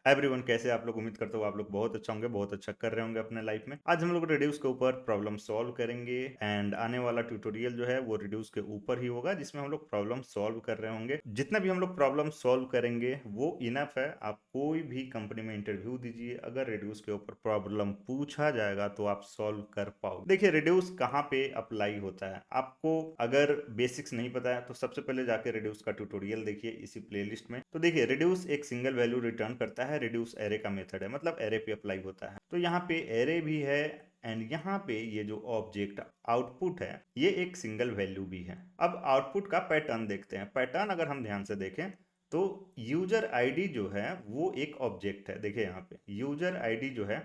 Everyone, कैसे आप लोग? उम्मीद करते हो आप लोग बहुत अच्छा होंगे, बहुत अच्छा कर रहे होंगे अपने लाइफ में। आज हम लोग रिड्यूस के ऊपर प्रॉब्लम सॉल्व करेंगे एंड आने वाला ट्यूटोरियल जो है वो रिड्यूस के ऊपर ही होगा, जिसमें हम लोग प्रॉब्लम सॉल्व कर रहे होंगे। जितना भी हम लोग प्रॉब्लम सॉल्व करेंगे वो इनफ है। आप कोई भी कंपनी में इंटरव्यू दीजिए, अगर रिड्यूस के ऊपर प्रॉब्लम पूछा जाएगा तो आप सॉल्व कर पाओगे। देखिए, रिड्यूस कहाँ पे अप्लाई होता है, आपको अगर बेसिक्स नहीं पता है तो सबसे पहले जाके रिड्यूस का ट्यूटोरियल देखिए इसी प्लेलिस्ट में। तो देखिए, रिड्यूस एक सिंगल वैल्यू रिटर्न करता है। रिड्यूस एरे का मेथड है, मतलब एरे पे अप्लाई होता है। तो यहाँ पे एरे भी है एंड यहाँ पे ये जो ऑब्जेक्ट आउटपुट है ये एक सिंगल वैल्यू भी है। अब आउटपुट का पैटर्न देखते हैं। पैटर्न अगर हम ध्यान से देखें तो यूजर आईडी जो है वो एक ऑब्जेक्ट है। देखिए यहाँ पे यूजर आईडी जो है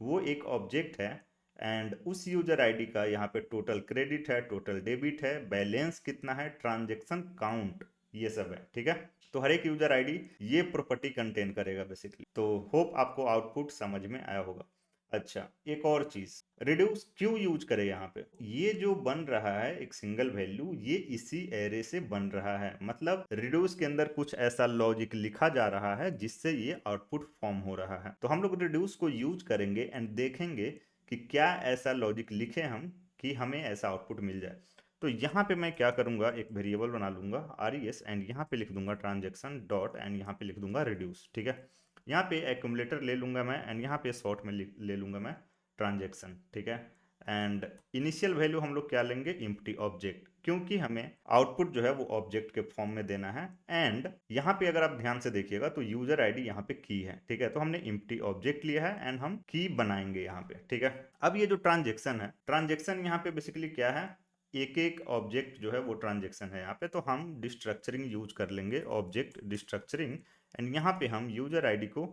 वो एक ऑब्जेक्ट है एंड उस यूजर आईडी का यहाँ पे टोटल क्रेडिट है, टोटल डेबिट है, बैलेंस कितना है, ट्रांजेक्शन काउंट, ये सब है। ठीक है, तो हर एक यूजर आईडी ये प्रॉपर्टी कंटेन करेगा बेसिकली। तो होप आपको आउटपुट समझ में आया होगा। अच्छा, एक और चीज, रिड्यूस क्यों यूज करें यहाँ पे? ये जो बन रहा है एक सिंगल वैल्यू, ये इसी एरे से बन रहा है। मतलब रिड्यूस के अंदर कुछ ऐसा लॉजिक लिखा जा रहा है जिससे ये आउटपुट फॉर्म हो रहा है। तो हम लोग रिड्यूस को यूज करेंगे एंड देखेंगे कि क्या ऐसा लॉजिक लिखे हम कि हमें ऐसा आउटपुट मिल जाए। तो यहाँ पे मैं क्या करूंगा, एक वेरिएबल बना लूंगा RES एंड यहाँ पे लिख दूंगा ट्रांजेक्शन डॉट एंड यहाँ पे लिख दूंगा रिड्यूस। ठीक है, यहाँ पे एक्यूमुलेटर ले लूंगा मैं एंड यहाँ पे शॉर्ट में ले लूंगा मैं ट्रांजेक्शन। ठीक है, एंड इनिशियल वैल्यू हम लोग क्या लेंगे, इम्प्टी ऑब्जेक्ट, क्योंकि हमें आउटपुट जो है वो ऑब्जेक्ट के फॉर्म में देना है। एंड यहाँ पे अगर आप ध्यान से देखिएगा तो यूजर आईडी यहाँ पे की है। ठीक है, तो हमने इम्प्टी ऑब्जेक्ट लिया है एंड हम की बनाएंगे यहाँ पे। ठीक है, अब ये जो ट्रांजेक्शन है, ट्रांजेक्शन यहाँ पे बेसिकली क्या है, एक एक ऑब्जेक्ट जो है वो ट्रांजेक्शन है यहाँ पे। तो हम डिस्ट्रक्चरिंग यूज कर लेंगे, ऑब्जेक्ट डिस्ट्रक्चरिंग, एंड यहाँ पे हम यूजर आईडी को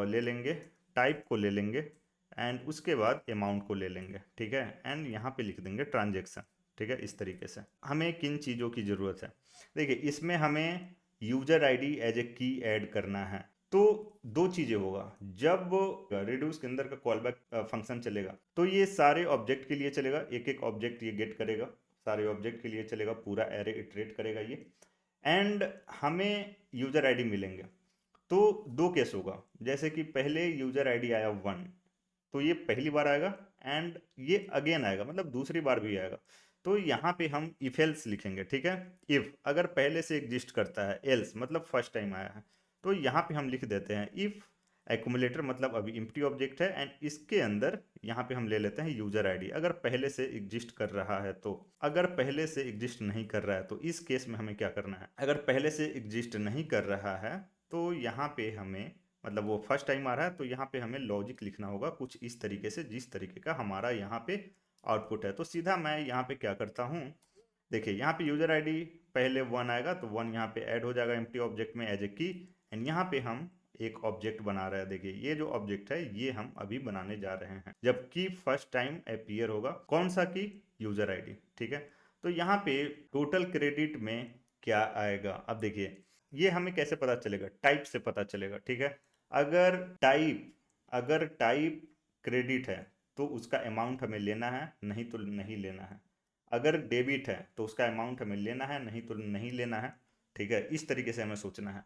ले लेंगे, टाइप को ले लेंगे एंड उसके बाद अमाउंट को ले लेंगे। ठीक है, एंड यहाँ पे लिख देंगे ट्रांजेक्शन। ठीक है, इस तरीके से हमें किन चीज़ों की ज़रूरत है? देखिए, इसमें हमें यूजर आईडी एज ए की ऐड करना है। तो दो चीजें होगा, जब रिड्यूस के अंदर का कॉल बैक फंक्शन चलेगा तो ये सारे ऑब्जेक्ट के लिए चलेगा, एक एक ऑब्जेक्ट ये गेट करेगा, सारे ऑब्जेक्ट के लिए चलेगा, पूरा एरे इटरेट करेगा ये। एंड हमें यूजर आईडी मिलेंगे। तो दो केस होगा, जैसे कि पहले यूजर आईडी आया 1, तो ये पहली बार आएगा एंड ये अगेन आएगा, मतलब दूसरी बार भी आएगा। तो यहाँ पे हम इफ एल्स लिखेंगे। ठीक है, इफ अगर पहले से एग्जिस्ट करता है, एल्स मतलब फर्स्ट टाइम आया है। तो यहाँ पे हम लिख देते हैं इफ एक्यूमुलेटर, मतलब अभी इम्प्टी ऑब्जेक्ट है एंड इसके अंदर यहाँ पे हम ले लेते हैं यूजर आईडी, अगर पहले से एग्जिस्ट कर रहा है तो। अगर पहले से एग्जिस्ट नहीं कर रहा है तो इस केस में हमें क्या करना है, अगर पहले से एग्जिस्ट नहीं कर रहा है तो यहाँ पे हमें, मतलब वो फर्स्ट टाइम आ रहा है तो यहाँ पे हमें लॉजिक लिखना होगा कुछ इस तरीके से, जिस तरीके का हमारा यहाँ पे आउटपुट है। तो सीधा मैं यहाँ पे क्या करता हूँ, देखिए यहाँ पे यूजर आईडी पहले 1 आएगा तो 1 यहाँ पे ऐड हो जाएगा एम्प्टी ऑब्जेक्ट में एज ए की, एंड यहाँ पे हम एक ऑब्जेक्ट बना रहे हैं। देखिए, ये जो ऑब्जेक्ट है ये हम अभी बनाने जा रहे हैं, जबकि फर्स्ट टाइम अपीयर होगा कौन सा की, यूजर आईडी। ठीक है, तो यहाँ पे टोटल क्रेडिट में क्या आएगा, अब देखिए ये हमें कैसे पता चलेगा, टाइप से पता चलेगा। ठीक है, अगर टाइप अगर टाइप क्रेडिट है तो उसका अमाउंट हमें लेना है, नहीं तो नहीं लेना है। अगर डेबिट है तो उसका अमाउंट हमें लेना है, नहीं तो नहीं लेना है। ठीक है, इस तरीके से हमें सोचना है।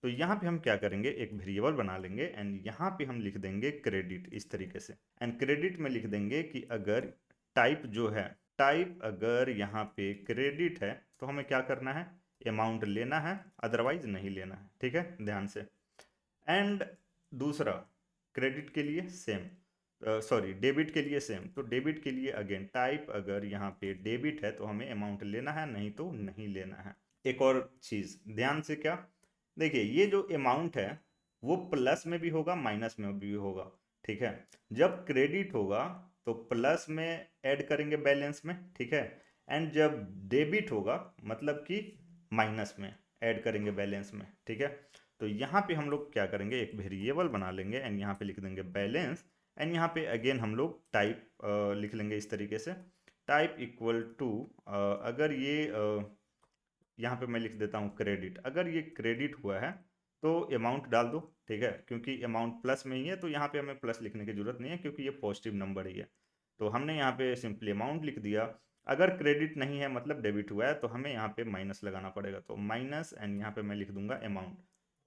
तो यहाँ पे हम क्या करेंगे, एक वेरिएबल बना लेंगे एंड यहाँ पे हम लिख देंगे क्रेडिट, इस तरीके से। एंड क्रेडिट में लिख देंगे कि अगर टाइप जो है, टाइप अगर यहाँ पे क्रेडिट है तो हमें क्या करना है, अमाउंट लेना है, अदरवाइज नहीं लेना है। ठीक है, ध्यान से। एंड दूसरा, क्रेडिट के लिए सेम, सॉरी डेबिट के लिए सेम। तो डेबिट के लिए अगेन टाइप अगर यहाँ पे डेबिट है तो हमें अमाउंट लेना है, नहीं तो नहीं लेना है। एक और चीज ध्यान से, क्या, देखिए ये जो अमाउंट है वो प्लस में भी होगा माइनस में भी होगा। ठीक है, जब क्रेडिट होगा तो प्लस में ऐड करेंगे बैलेंस में। ठीक है, एंड जब डेबिट होगा मतलब कि माइनस में ऐड करेंगे बैलेंस में। ठीक है, तो यहाँ पे हम लोग क्या करेंगे, एक वेरिएबल बना लेंगे एंड यहाँ पे लिख देंगे बैलेंस, एंड यहाँ पे अगेन हम लोग टाइप लिख लेंगे इस तरीके से, टाइप इक्वल टू, अगर ये यहाँ पे मैं लिख देता हूँ क्रेडिट, अगर ये क्रेडिट हुआ है तो अमाउंट डाल दो। ठीक है, क्योंकि अमाउंट प्लस में ही है तो यहाँ पे हमें प्लस लिखने की जरूरत नहीं है, क्योंकि ये पॉजिटिव नंबर ही है। तो हमने यहाँ पे सिंपली अमाउंट लिख दिया। अगर क्रेडिट नहीं है मतलब डेबिट हुआ है तो हमें यहाँ पे माइनस लगाना पड़ेगा, तो माइनस एंड यहाँ पे मैं लिख दूंगा अमाउंट।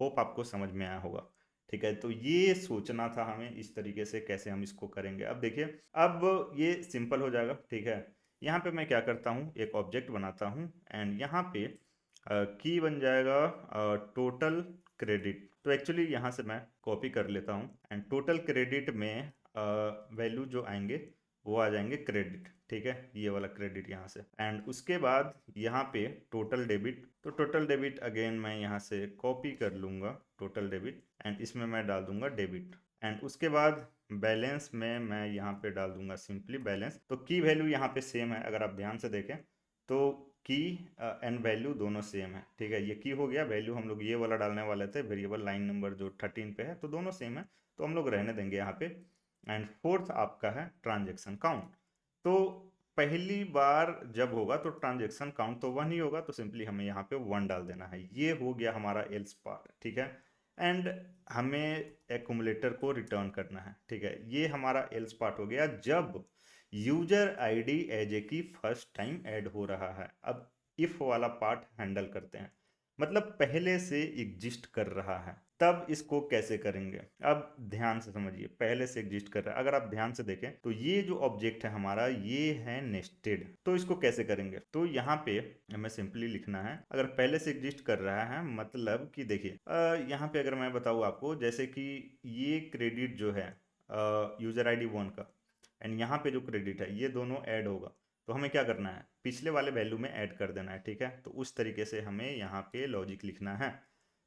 होप आपको समझ में आया होगा। ठीक है, तो ये सोचना था हमें इस तरीके से कैसे हम इसको करेंगे। अब देखिए, अब ये सिंपल हो जाएगा। ठीक है, यहाँ पे मैं क्या करता हूँ, एक ऑब्जेक्ट बनाता हूँ एंड यहाँ पे की बन जाएगा टोटल क्रेडिट। तो एक्चुअली यहाँ से मैं कॉपी कर लेता हूँ एंड टोटल क्रेडिट में वैल्यू जो आएंगे वो आ जाएंगे क्रेडिट। ठीक है, ये वाला क्रेडिट यहाँ से एंड उसके बाद यहाँ पे टोटल डेबिट। तो टोटल डेबिट अगेन मैं यहाँ से कॉपी कर लूँगा टोटल डेबिट एंड इसमें मैं डाल दूंगा डेबिट एंड उसके बाद बैलेंस में मैं यहाँ पे डाल दूंगा सिंपली बैलेंस। तो की वैल्यू यहाँ पे सेम है, अगर आप ध्यान से देखें तो की एंड वैल्यू दोनों सेम है। ठीक है, ये की हो गया, वैल्यू हम लोग ये वाला डालने वाले थे वेरिएबल लाइन नंबर जो 13 पे है, तो दोनों सेम है, तो हम लोग रहने देंगे यहाँ पे। एंड फोर्थ आपका है ट्रांजेक्शन काउंट। तो पहली बार जब होगा तो ट्रांजेक्शन काउंट तो 1 ही होगा, तो सिंपली हमें यहाँ पे 1 डाल देना है। ये हो गया हमारा एल्स पार्ट। ठीक है, एंड हमें एक्यूमुलेटर को रिटर्न करना है। ठीक है, ये हमारा एल्स पार्ट हो गया जब यूजर आईडी एज ए की फर्स्ट टाइम ऐड हो रहा है। अब इफ वाला पार्ट हैंडल करते हैं, मतलब पहले से एग्जिस्ट कर रहा है, तब इसको कैसे करेंगे। अब ध्यान से समझिए, पहले से एग्जिस्ट कर रहा है, अगर आप ध्यान से देखें तो ये जो ऑब्जेक्ट है हमारा ये है नेस्टेड। तो इसको कैसे करेंगे, तो यहाँ पे हमें सिंपली लिखना है, अगर पहले से एग्जिस्ट कर रहा है मतलब कि देखिए यहाँ पे अगर मैं बताऊँ आपको, जैसे कि ये क्रेडिट जो है यूजर आईडी 1 का एंड यहाँ पे जो क्रेडिट है ये दोनों ऐड होगा, तो हमें क्या करना है, पिछले वाले वैल्यू में ऐड कर देना है। ठीक है, तो उस तरीके से हमें यहाँ पे लॉजिक लिखना है।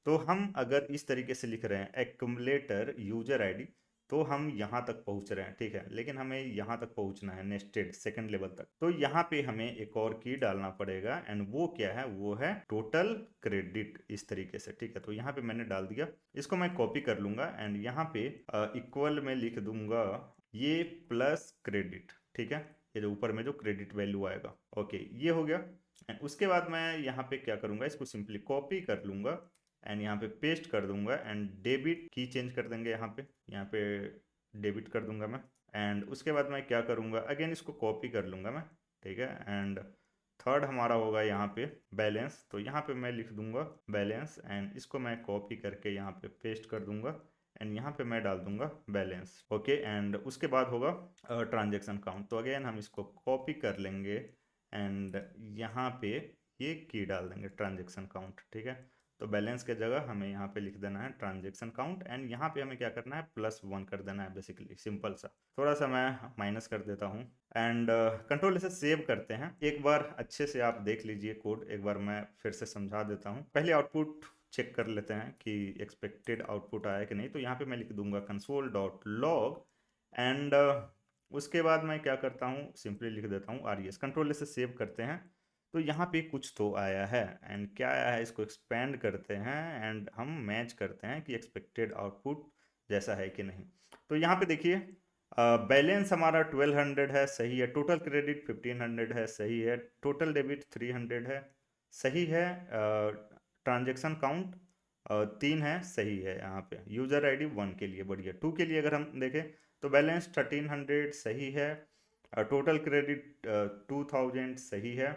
तो हम अगर इस तरीके से लिख रहे हैं एक्युमुलेटर यूजर आईडी, तो हम यहाँ तक पहुँच रहे हैं। ठीक है, लेकिन हमें यहाँ तक पहुँचना है नेस्टेड सेकंड लेवल तक, तो यहाँ पे हमें एक और की डालना पड़ेगा एंड वो क्या है, वो है टोटल क्रेडिट, इस तरीके से। ठीक है, तो यहाँ पे मैंने डाल दिया, इसको मैं कॉपी कर लूंगा एंड यहाँ पे इक्वल में लिख दूंगा ये प्लस क्रेडिट। ठीक है, ये जो ऊपर में जो क्रेडिट वैल्यू आएगा, ओके ये हो गया। एंड उसके बाद मैं यहाँ पे क्या करूँगा, इसको सिंपली कॉपी कर लूँगा एंड यहाँ पे पेस्ट कर दूंगा एंड डेबिट की चेंज कर देंगे, यहाँ पे डेबिट कर दूंगा मैं। एंड उसके बाद मैं क्या करूँगा, अगेन इसको कॉपी कर लूँगा मैं। ठीक है, एंड थर्ड हमारा होगा यहाँ पे बैलेंस, तो यहाँ पे मैं लिख दूंगा बैलेंस एंड इसको मैं कॉपी करके यहाँ पे पेस्ट कर दूंगा एंड यहाँ पे मैं डाल दूंगा बैलेंस। ओके, एंड उसके बाद होगा ट्रांजेक्शन काउंट, तो अगेन हम इसको कॉपी कर लेंगे एंड यहाँ पे ये की डाल देंगे ट्रांजेक्शन काउंट। ठीक है, तो बैलेंस के जगह हमें यहाँ पे लिख देना है ट्रांजेक्शन काउंट एंड यहाँ पे हमें क्या करना है, +1 कर देना है, बेसिकली सिंपल सा। थोड़ा सा मैं माइनस कर देता हूँ एंड कंट्रोल से सेव करते हैं। एक बार अच्छे से आप देख लीजिए कोड, एक बार मैं फिर से समझा देता हूँ। पहले आउटपुट चेक कर लेते हैं कि एक्सपेक्टेड आउटपुट आया कि नहीं, तो यहाँ पे मैं लिख दूंगा console.log एंड उसके बाद मैं क्या करता हूँ, सिंपली लिख देता हूँ RES। कंट्रोल से सेव करते हैं, तो यहाँ पे कुछ तो आया है एंड क्या आया है, इसको एक्सपेंड करते हैं एंड हम मैच करते हैं कि एक्सपेक्टेड आउटपुट जैसा है कि नहीं। तो यहाँ पे देखिए बैलेंस हमारा 1200 है, सही है। टोटल क्रेडिट 1500 है, सही है। टोटल डेबिट 300 है, सही है। ट्रांजेक्शन काउंट 3 है, सही है। यहाँ पे यूजर आईडी 1 के लिए बढ़िया। 2 के लिए अगर हम देखें तो बैलेंस 1300 सही है। टोटल क्रेडिट 2000 सही है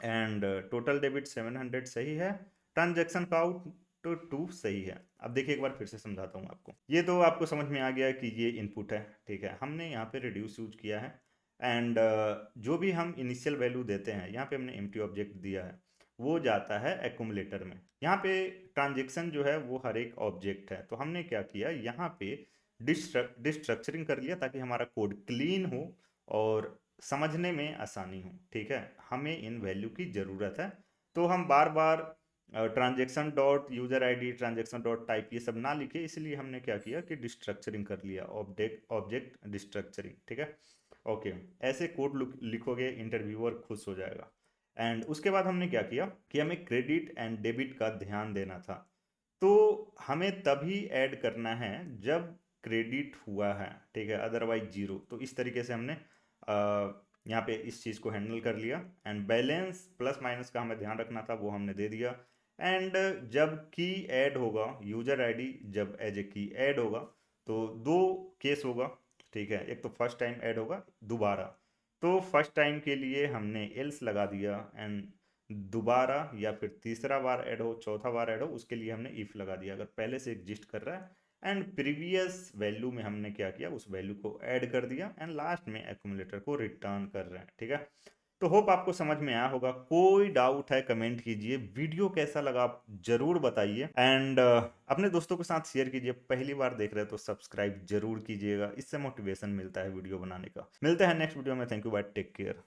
एंड टोटल डेबिट 700 सही है। ट्रांजेक्शन काउंट तो 2 सही है। अब देखिए एक बार फिर से समझाता हूँ आपको। ये तो आपको समझ में आ गया कि ये इनपुट है, ठीक है। हमने यहाँ पे रिड्यूस यूज किया है एंड जो भी हम इनिशियल वैल्यू देते हैं, यहाँ पे हमने एम्प्टी ऑब्जेक्ट दिया है, वो जाता है एक्यूमुलेटर में। यहाँ पे ट्रांजेक्शन जो है वो हर एक ऑब्जेक्ट है, तो हमने क्या किया, यहाँ पे डिस्ट्रक्चरिंग कर लिया ताकि हमारा कोड क्लीन हो और समझने में आसानी हो। ठीक है, हमें इन वैल्यू की ज़रूरत है, तो हम बार बार transaction dot user ID, transaction dot type ये सब ना लिखे, इसलिए हमने क्या किया कि डिस्ट्रक्चरिंग कर लिया, ऑब्जेक्ट डिस्ट्रक्चरिंग। ठीक है, ओके। ऐसे कोड लिखोगे, इंटरव्यूअर खुश हो जाएगा। एंड उसके बाद हमने क्या किया कि हमें क्रेडिट एंड डेबिट का ध्यान देना था, तो हमें तभी ऐड करना है जब क्रेडिट हुआ है, ठीक है, अदरवाइज जीरो। तो इस तरीके से हमने यहाँ पे इस चीज़ को हैंडल कर लिया एंड बैलेंस प्लस माइनस का हमें ध्यान रखना था, वो हमने दे दिया। एंड जब की ऐड होगा, यूजर आईडी जब एज ए की ऐड होगा, तो दो केस होगा, ठीक है। एक तो फर्स्ट टाइम ऐड होगा, दोबारा। तो फर्स्ट टाइम के लिए हमने एल्स लगा दिया एंड दोबारा या फिर तीसरा बार ऐड हो, चौथा बार ऐड हो, उसके लिए हमने इफ लगा दिया। अगर पहले से एग्जिस्ट कर रहा है एंड प्रीवियस वैल्यू में हमने क्या किया, उस वैल्यू को ऐड कर दिया एंड लास्ट में एक्यूमुलेटर को रिटर्न कर रहे हैं। ठीक है, तो होप आपको समझ में आया होगा। कोई डाउट है कमेंट कीजिए, वीडियो कैसा लगा आप जरूर बताइए एंड अपने दोस्तों के साथ शेयर कीजिए। पहली बार देख रहे हैं तो सब्सक्राइब जरूर कीजिएगा, इससे मोटिवेशन मिलता है वीडियो बनाने का। मिलते हैं नेक्स्ट वीडियो में। Thank you, bye, take care.